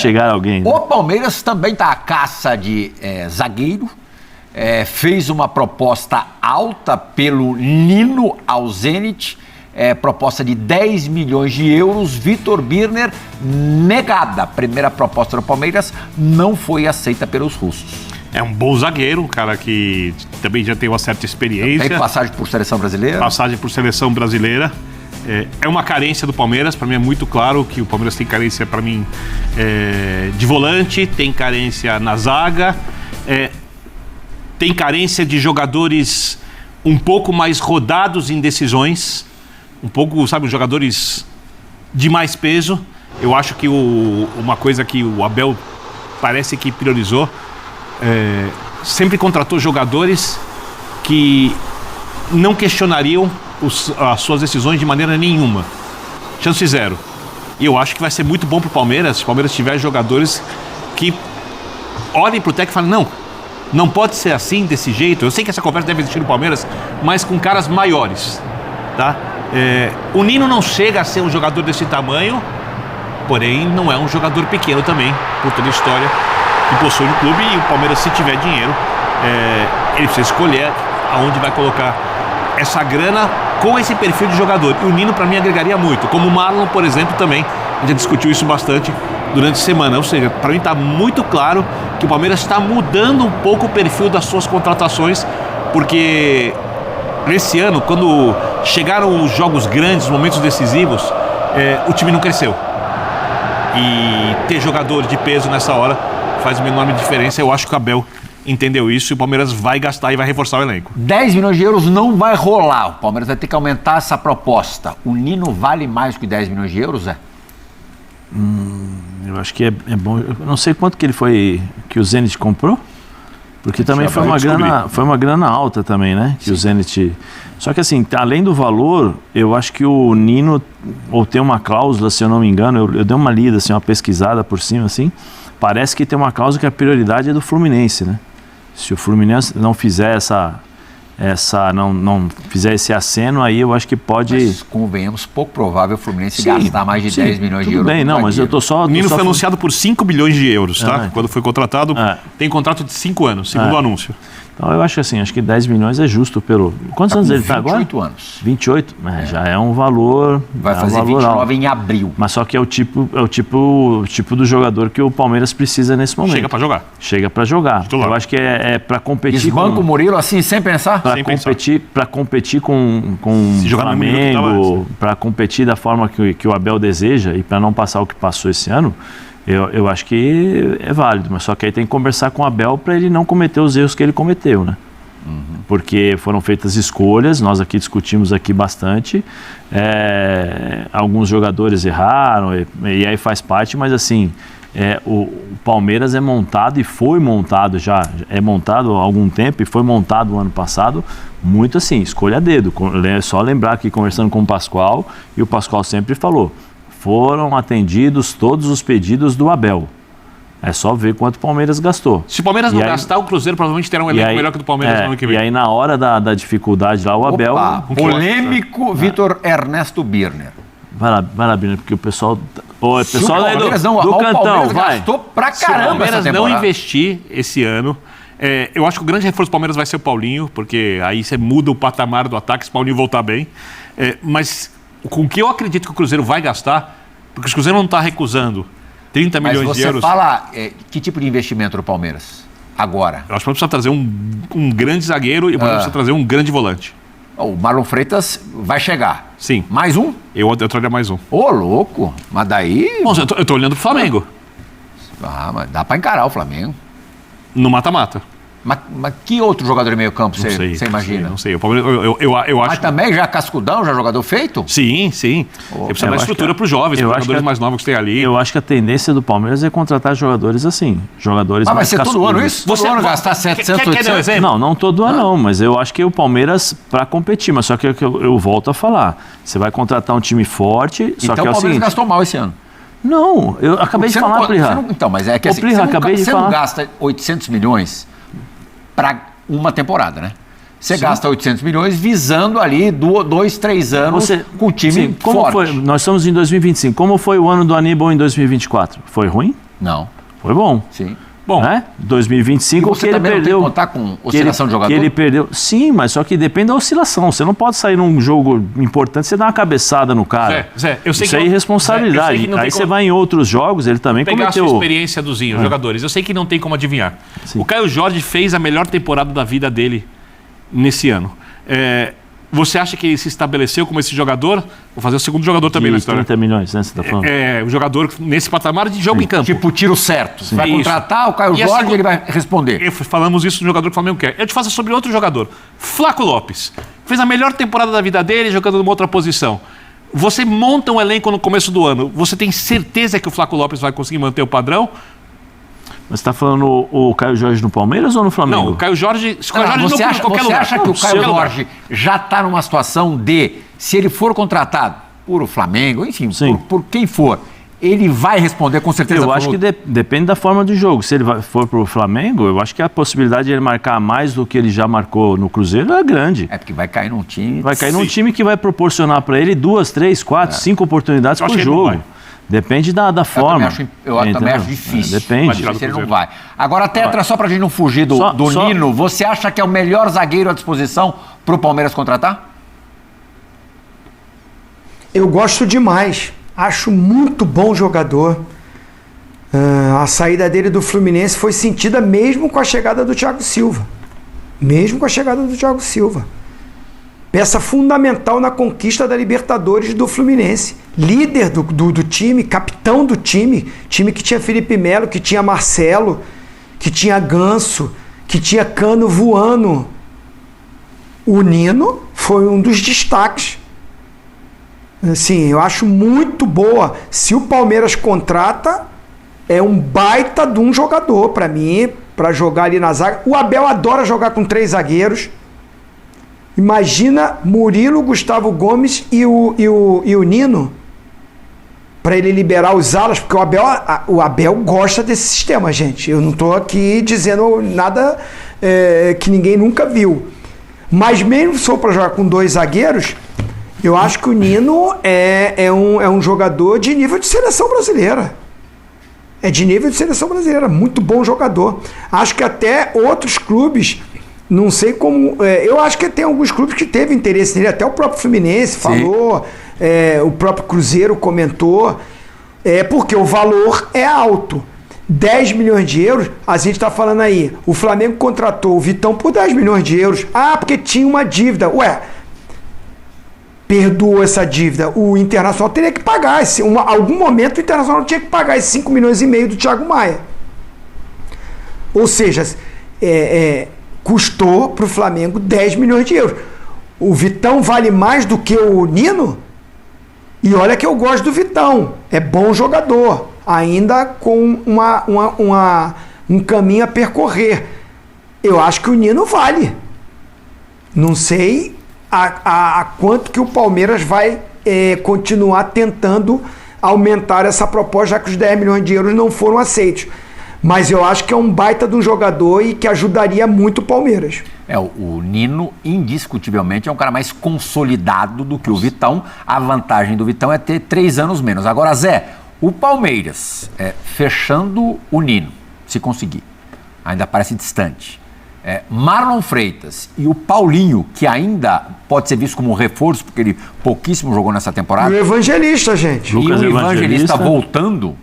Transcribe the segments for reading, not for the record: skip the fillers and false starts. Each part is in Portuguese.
chegar alguém. Né? O Palmeiras também está à caça de zagueiro. Fez uma proposta alta pelo Nino ao Zenit. Proposta de 10 milhões de euros. Vitor Birner negada. A primeira proposta do Palmeiras não foi aceita pelos russos. É um bom zagueiro, um cara que também já tem uma certa experiência. Tem passagem por seleção brasileira? Passagem por seleção brasileira. É uma carência do Palmeiras, para mim é muito claro que o Palmeiras tem carência, para mim, de volante, tem carência na zaga, tem carência de jogadores um pouco mais rodados em decisões, um pouco, sabe, jogadores de mais peso. Eu acho que uma coisa que o Abel parece que priorizou, sempre contratou jogadores que não questionariam as suas decisões de maneira nenhuma. Chance zero. E eu acho que vai ser muito bom pro Palmeiras, se o Palmeiras tiver jogadores que olhem pro técnico e falem, não pode ser assim, desse jeito. Eu sei que essa conversa deve existir no Palmeiras, mas com caras maiores, tá? O Nino não chega a ser um jogador desse tamanho, porém não é um jogador pequeno também, por toda a história que possui no clube. E o Palmeiras, se tiver dinheiro, ele precisa escolher aonde vai colocar essa grana com esse perfil de jogador. E o Nino, para mim, agregaria muito. Como o Marlon, por exemplo, também. A gente já discutiu isso bastante durante a semana. Ou seja, para mim está muito claro que o Palmeiras está mudando um pouco o perfil das suas contratações, porque nesse ano, quando chegaram os jogos grandes, os momentos decisivos, o time não cresceu. E ter jogador de peso nessa hora faz uma enorme diferença. Eu acho que o Abel entendeu isso e o Palmeiras vai gastar e vai reforçar o elenco. 10 milhões de euros não vai rolar. O Palmeiras vai ter que aumentar essa proposta. O Nino vale mais que 10 milhões de euros, Zé? Eu acho que é bom. Eu não sei quanto que ele foi, que o Zenit comprou, porque também foi uma grana alta também, né? Que o Zenit. Só que assim, além do valor, eu acho que o Nino, ou tem uma cláusula, se eu não me engano, eu dei uma lida, assim, uma pesquisada por cima, assim, parece que tem uma cláusula que a prioridade é do Fluminense, né? Se o Fluminense não fizer não fizer esse aceno, aí eu acho que pode... Mas convenhamos, pouco provável o Fluminense gastar mais de 10 milhões de euros. Tudo bem, não, mas eu tô só... O Nino foi anunciado por 5 bilhões de euros, tá? Quando foi contratado, tem contrato de 5 anos, segundo o anúncio. Então eu acho assim, acho que 10 milhões é justo pelo... Quantos anos ele está agora? 28 anos. 28? Já é um valor... Vai fazer 29 em abril. Mas só que é o tipo do jogador que o Palmeiras precisa nesse momento. Chega para jogar. Eu acho que é para competir. Desbanca o Murilo assim, sem pensar? Para competir com o Flamengo, para competir da forma que o Abel deseja e para não passar o que passou esse ano, eu acho que é válido. Mas só que aí tem que conversar com o Abel para ele não cometer os erros que ele cometeu, né? Porque foram feitas escolhas, nós aqui discutimos aqui bastante, alguns jogadores erraram e aí faz parte, mas assim, o Palmeiras é montado e foi montado é montado há algum tempo e foi montado o ano passado muito assim, escolha a dedo. É só lembrar aqui, conversando com o Pascoal, e o Pascoal sempre falou, foram atendidos todos os pedidos do Abel. É só ver quanto o Palmeiras gastou. Se o Palmeiras não gastar, o Cruzeiro provavelmente terá um elenco melhor que o do Palmeiras no ano que vem. E aí, na hora da dificuldade lá, o Abel... Polêmico Vitor Ernesto Birner. Vai lá, Birner, porque o pessoal... O pessoal aí do Cantão, vai. Gastou pra caramba. Se o Palmeiras não investir esse ano... eu acho que o grande reforço do Palmeiras vai ser o Paulinho, porque aí você muda o patamar do ataque se o Paulinho voltar bem. Mas com o que eu acredito que o Cruzeiro vai gastar, porque o Cruzeiro não está recusando 30 milhões de euros. Mas você fala que tipo de investimento do Palmeiras agora? Eu acho que precisa trazer um grande zagueiro e precisa trazer um grande volante. O Marlon Freitas vai chegar. Sim. Mais um? Eu traria mais um. Ô, louco. Mas daí... Bom, eu tô olhando pro Flamengo. Mas dá pra encarar o Flamengo. No mata-mata. Mas que outro jogador de meio campo você imagina? Não sei. Eu acho. Mas também já cascudão, já jogador feito? Sim. Ele precisa dar estrutura para os jovens, para os jogadores mais novos que tem ali. Eu acho que a tendência do Palmeiras é contratar jogadores assim. Jogadores mais cascudos. Mas vai ser todo ano isso? Todo ano gastar 700, 800? Não todo ano não. Mas eu acho que o Palmeiras, para competir, mas só que eu volto a falar. Você vai contratar um time forte, só que é o seguinte... Então o Palmeiras gastou mal esse ano. Não, eu acabei de falar, Plirra. Então, mas é que assim, você não gasta 800 milhões... para uma temporada, né? Você gasta 800 milhões visando ali 2, 3 anos com o time forte. Nós estamos em 2025. Como foi o ano do Aníbal em 2024? Foi ruim? Não. Foi bom. Sim. Bom, né? 2025 você que ele também perdeu. Não tem que contar com oscilação de jogador? Que ele perdeu. Sim, mas só que depende da oscilação. Você não pode sair num jogo importante, você dá uma cabeçada no cara. Zé, eu sei Isso que é irresponsabilidade. Aí você vai em outros jogos, ele também pegar cometeu... a sua experiência dos jogadores. Eu sei que não tem como adivinhar. Sim. O Caio Jorge fez a melhor temporada da vida dele nesse ano. Você acha que ele se estabeleceu como esse jogador? Vou fazer o segundo jogador também na história. 30 milhões, né? Você tá falando? O jogador nesse patamar de jogo em campo. Tipo, tiro certo. Vai Isso. contratar o Caio Jorge e ele vai responder. Falamos isso do jogador que o Flamengo quer. Eu te faço sobre outro jogador. Flaco Lopes. Fez a melhor temporada da vida dele jogando numa outra posição. Você monta um elenco no começo do ano. Você tem certeza que o Flaco Lopes vai conseguir manter o padrão? Mas você está falando o Caio Jorge no Palmeiras ou no Flamengo? Não, o Caio Jorge... Você acha que o Caio Jorge já está numa situação de, se ele for contratado por o Flamengo, enfim, por quem for, ele vai responder com certeza? Eu acho que depende da forma do jogo. Se ele for para o Flamengo, eu acho que a possibilidade de ele marcar mais do que ele já marcou no Cruzeiro é grande. É porque vai cair num time... Vai cair num time que vai proporcionar para ele 2, 3, 4, 5 oportunidades por jogo. Depende da forma. Eu também acho difícil. Depende. Se ele não vai. Agora, Tetra, só pra gente não fugir do Nino, você acha que é o melhor zagueiro à disposição pro Palmeiras contratar? Eu gosto demais. Acho muito bom jogador. A saída dele do Fluminense foi sentida mesmo com a chegada do Thiago Silva. Peça fundamental na conquista da Libertadores do Fluminense. Líder do time, capitão do time. Time que tinha Felipe Melo, que tinha Marcelo, que tinha Ganso, que tinha Cano voando. O Nino foi um dos destaques. Assim, eu acho muito boa. Se o Palmeiras contrata, é um baita de um jogador para mim, para jogar ali na zaga. O Abel adora jogar com 3 zagueiros. Imagina Murilo, Gustavo Gomes e o Nino, para ele liberar os alas, porque o Abel gosta desse sistema, gente. Eu não estou aqui dizendo nada que ninguém nunca viu. Mas mesmo se for para jogar com 2 zagueiros, eu acho que o Nino é um jogador de nível de seleção brasileira. Muito bom jogador. Acho que até outros clubes... Não sei como... eu acho que tem alguns clubes que teve interesse nele. Até o próprio Fluminense falou. O próprio Cruzeiro comentou. Porque o valor é alto. 10 milhões de euros, a gente está falando aí. O Flamengo contratou o Vitão por 10 milhões de euros. Porque tinha uma dívida. Perdoou essa dívida. O Internacional teria que pagar. Algum momento o Internacional tinha que pagar esses 5 milhões e meio do Thiago Maia. Ou seja... custou para o Flamengo 10 milhões de euros. O Vitão vale mais do que o Nino? E olha que eu gosto do Vitão. É bom jogador. Ainda com um caminho a percorrer. Eu acho que o Nino vale. Não sei a quanto que o Palmeiras vai continuar tentando aumentar essa proposta, já que os 10 milhões de euros não foram aceitos. Mas eu acho que é um baita de um jogador e que ajudaria muito o Palmeiras. O Nino, indiscutivelmente, é um cara mais consolidado do que o Vitão. A vantagem do Vitão é ter 3 anos menos. Agora, Zé, o Palmeiras, fechando o Nino, se conseguir, ainda parece distante. Marlon Freitas e o Paulinho, que ainda pode ser visto como um reforço, porque ele pouquíssimo jogou nessa temporada. E o Evangelista, gente. E o Evangelista voltando...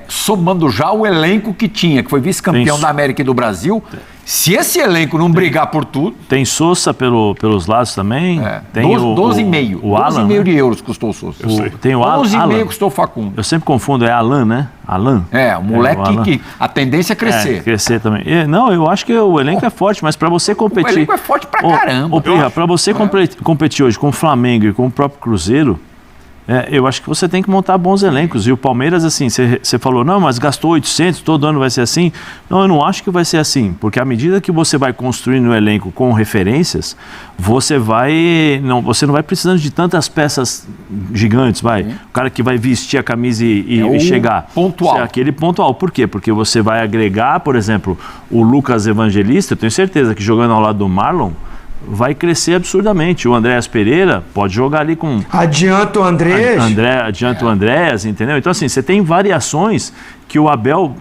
somando já o elenco que tinha, que foi vice-campeão da América e do Brasil. Se esse elenco não brigar por tudo... Tem Sousa pelos lados também. Tem 12,5. O Alan, 12,5 de euros custou o Sousa. Tem o Alan. 12,5 custou o Facundo. Eu sempre confundo, é Alan, né? Alan. O moleque que a tendência é crescer. Crescer também. Não, eu acho que o elenco é forte, mas para você competir... O elenco é forte pra caramba. Pirra, para você competir hoje com o Flamengo e com o próprio Cruzeiro... eu acho que você tem que montar bons elencos. E o Palmeiras, assim, você falou, não, mas gastou 800, todo ano vai ser assim. Não, eu não acho que vai ser assim. Porque à medida que você vai construindo o elenco com referências, você não vai precisando de tantas peças gigantes, vai. O cara que vai vestir a camisa e chegar. Pontual. Aquele pontual. Por quê? Porque você vai agregar, por exemplo, o Lucas Evangelista. Eu tenho certeza que jogando ao lado do Marlon, vai crescer absurdamente. O Andréas Pereira pode jogar ali com... Adianta o Andrés. Adianta o Andréas, entendeu? Então, assim, você tem variações que o Abel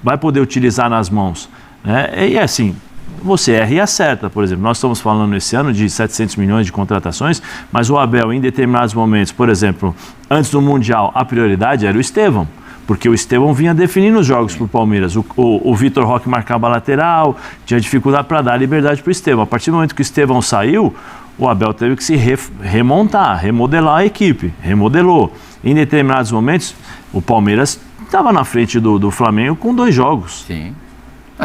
vai poder utilizar nas mãos, né? E assim, você erra e acerta. Por exemplo, nós estamos falando esse ano de 700 milhões de contratações, mas o Abel, em determinados momentos, por exemplo, antes do Mundial, a prioridade era o Estevão. Porque o Estevão vinha definindo os jogos para o Palmeiras. O Vitor Roque marcava a lateral, tinha dificuldade para dar liberdade para o Estevão. A partir do momento que o Estevão saiu, o Abel teve que se remontar, remodelar a equipe. Remodelou. Em determinados momentos, o Palmeiras estava na frente do Flamengo com 2 jogos. Sim.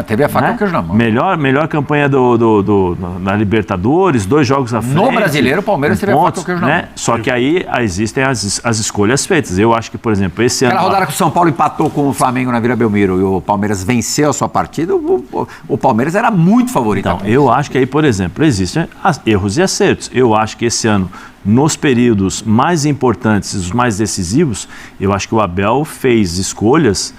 Teve a faca que eu na mão. Melhor campanha da Libertadores, 2 jogos à frente. No Brasileiro, o Palmeiras teve a faca que eu na mão. Só que aí existem as escolhas feitas. Eu acho que, por exemplo, esse ano... Aquela rodada que o São Paulo empatou com o Flamengo na Vila Belmiro e o Palmeiras venceu a sua partida, o Palmeiras era muito favorito. Então, eu acho que aí, por exemplo, existem erros e acertos. Eu acho que esse ano, nos períodos mais importantes, os mais decisivos, eu acho que o Abel fez escolhas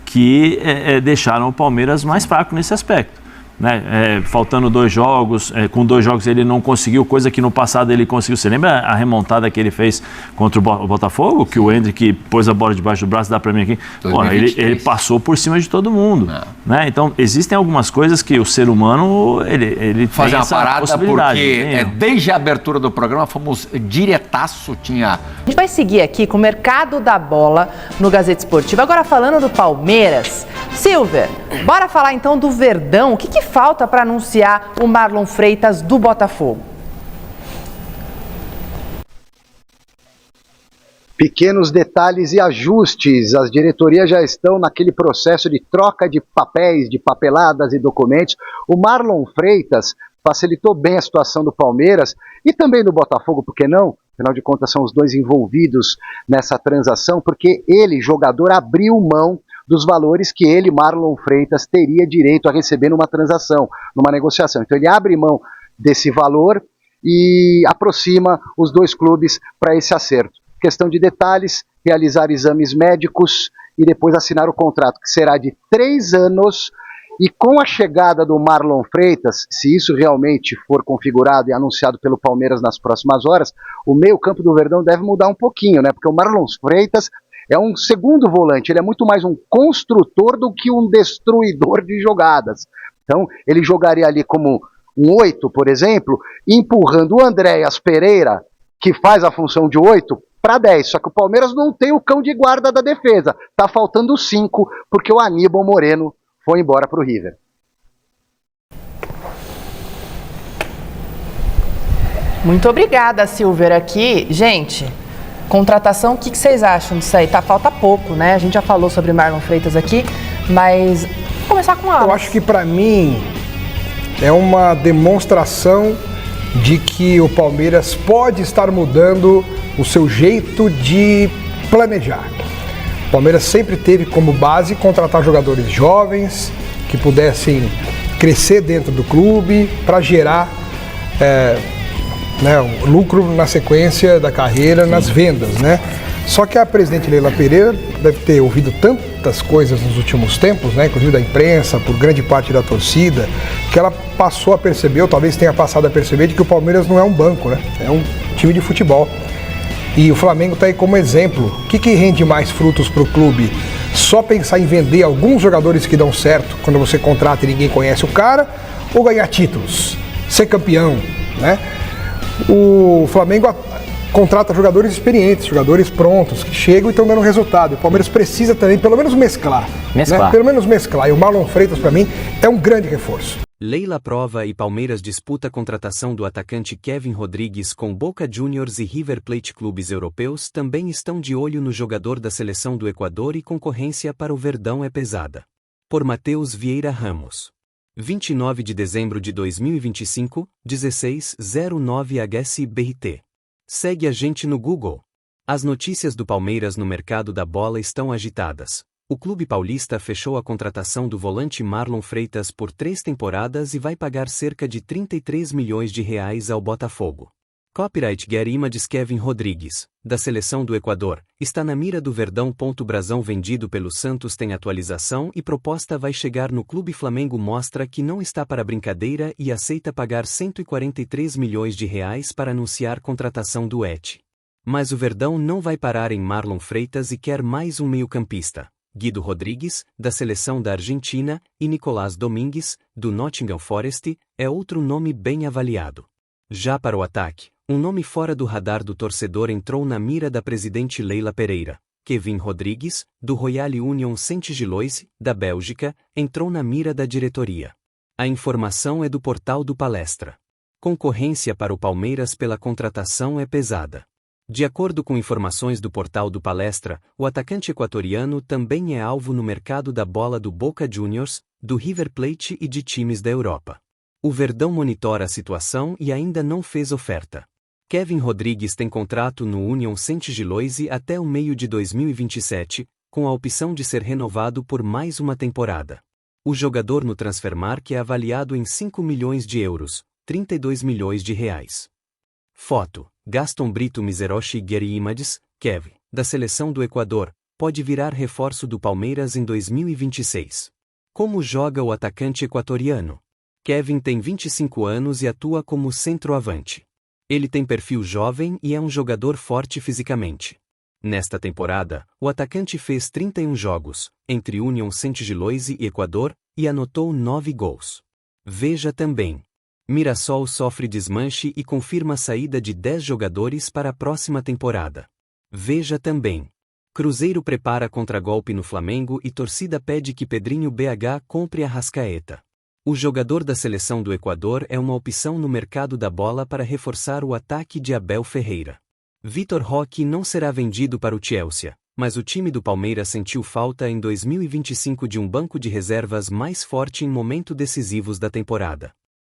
que deixaram o Palmeiras mais fraco nesse aspecto. Né? Faltando 2 jogos, com 2 jogos ele não conseguiu, coisa que no passado ele conseguiu. Você lembra a remontada que ele fez contra o Botafogo? Que o Endrick pôs a bola debaixo do braço, dá pra mim aqui. Pô, ele passou por cima de todo mundo. Né? Então, existem algumas coisas que o ser humano, ele fazer tem uma essa parada, possibilidade. porque desde a abertura do programa fomos diretaço, tinha... A gente vai seguir aqui com o mercado da bola no Gazeta Esportiva. Agora falando do Palmeiras. Silver, bora falar então do Verdão. O que falta para anunciar o Marlon Freitas do Botafogo? Pequenos detalhes e ajustes. As diretorias já estão naquele processo de troca de papéis, de papeladas e documentos. O Marlon Freitas facilitou bem a situação do Palmeiras e também do Botafogo, por que não? Afinal de contas, são os 2 envolvidos nessa transação, porque ele, jogador, abriu mão dos valores que ele, Marlon Freitas, teria direito a receber numa transação, numa negociação. Então ele abre mão desse valor e aproxima os 2 clubes para esse acerto. Questão de detalhes, realizar exames médicos e depois assinar o contrato, que será de 3 anos. E com a chegada do Marlon Freitas, se isso realmente for configurado e anunciado pelo Palmeiras nas próximas horas, o meio-campo do Verdão deve mudar um pouquinho, né? Porque o Marlon Freitas é um segundo volante, ele é muito mais um construtor do que um destruidor de jogadas. Então, ele jogaria ali como um 8, por exemplo, empurrando o Andréas Pereira, que faz a função de 8, para 10. Só que o Palmeiras não tem o cão de guarda da defesa. Tá faltando 5, porque o Aníbal Moreno foi embora para o River. Muito obrigada, Silver, aqui. Gente, contratação, o que vocês acham disso aí? Falta pouco, né? A gente já falou sobre Marlon Freitas aqui, mas vamos começar com a Eu acho que para mim é uma demonstração de que o Palmeiras pode estar mudando o seu jeito de planejar. O Palmeiras sempre teve como base contratar jogadores jovens que pudessem crescer dentro do clube para gerar um lucro na sequência da carreira, nas vendas, né? Só que a presidente Leila Pereira deve ter ouvido tantas coisas nos últimos tempos, né, inclusive da imprensa, por grande parte da torcida, que ela passou a perceber, ou talvez tenha passado a perceber, de que o Palmeiras não é um banco, né? É um time de futebol. E o Flamengo está aí como exemplo. O que rende mais frutos para o clube? Só pensar em vender alguns jogadores que dão certo quando você contrata e ninguém conhece o cara, ou ganhar títulos, ser campeão, né? O Flamengo contrata jogadores experientes, jogadores prontos, que chegam e estão dando resultado. O Palmeiras precisa também, pelo menos, mesclar. Né? Pelo menos mesclar. E o Marlon Freitas, para mim, é um grande reforço. Leila aprova e Palmeiras disputa a contratação do atacante Kevin Rodrigues com Boca Juniors e River Plate. Clubes europeus também estão de olho no jogador da seleção do Equador e concorrência para o Verdão é pesada. Por Matheus Vieira Ramos. 29 de dezembro de 2025, 16:09 HSBRT. Segue a gente no Google. As notícias do Palmeiras no mercado da bola estão agitadas. O clube paulista fechou a contratação do volante Marlon Freitas por 3 temporadas e vai pagar cerca de R$ 33 milhões ao Botafogo. Copyright Getty Images. Kevin Rodrigues, da seleção do Equador, está na mira do Verdão. Brasão vendido pelo Santos tem atualização e proposta vai chegar no Clube Flamengo. Mostra que não está para brincadeira e aceita pagar 143 milhões de reais para anunciar contratação do Et. Mas o Verdão não vai parar em Marlon Freitas e quer mais um meio-campista. Guido Rodrigues, da seleção da Argentina, e Nicolás Domingues, do Nottingham Forest, é outro nome bem avaliado. Já para o ataque, um nome fora do radar do torcedor entrou na mira da presidente Leila Pereira. Kevin Rodrigues, do Royal Union Saint-Gilloise, da Bélgica, entrou na mira da diretoria. A informação é do portal do Palestra. Concorrência para o Palmeiras pela contratação é pesada. De acordo com informações do portal do Palestra, o atacante equatoriano também é alvo no mercado da bola do Boca Juniors, do River Plate e de times da Europa. O Verdão monitora a situação e ainda não fez oferta. Kevin Rodrigues tem contrato no Union Saint-Gilloise até o meio de 2027, com a opção de ser renovado por mais uma temporada. O jogador no Transfermarkt é avaliado em 5 milhões de euros, 32 milhões de reais. Foto: Gaston Brito Miseroshi Getty Images. Kevin, da seleção do Equador, pode virar reforço do Palmeiras em 2026. Como joga o atacante equatoriano? Kevin tem 25 anos e atua como centroavante. Ele tem perfil jovem e é um jogador forte fisicamente. Nesta temporada, o atacante fez 31 jogos, entre Union Saint-Gilloise e Equador, e anotou 9 gols. Veja também: Mirassol sofre desmanche e confirma a saída de 10 jogadores para a próxima temporada. Veja também: Cruzeiro prepara contragolpe no Flamengo e torcida pede que Pedrinho BH compre Arrascaeta. O jogador da seleção do Equador é uma opção no mercado da bola para reforçar o ataque de Abel Ferreira. Vitor Roque não será vendido para o Chelsea, mas o time do Palmeiras sentiu falta em 2025 de um banco de reservas mais forte em momentos decisivos da temporada.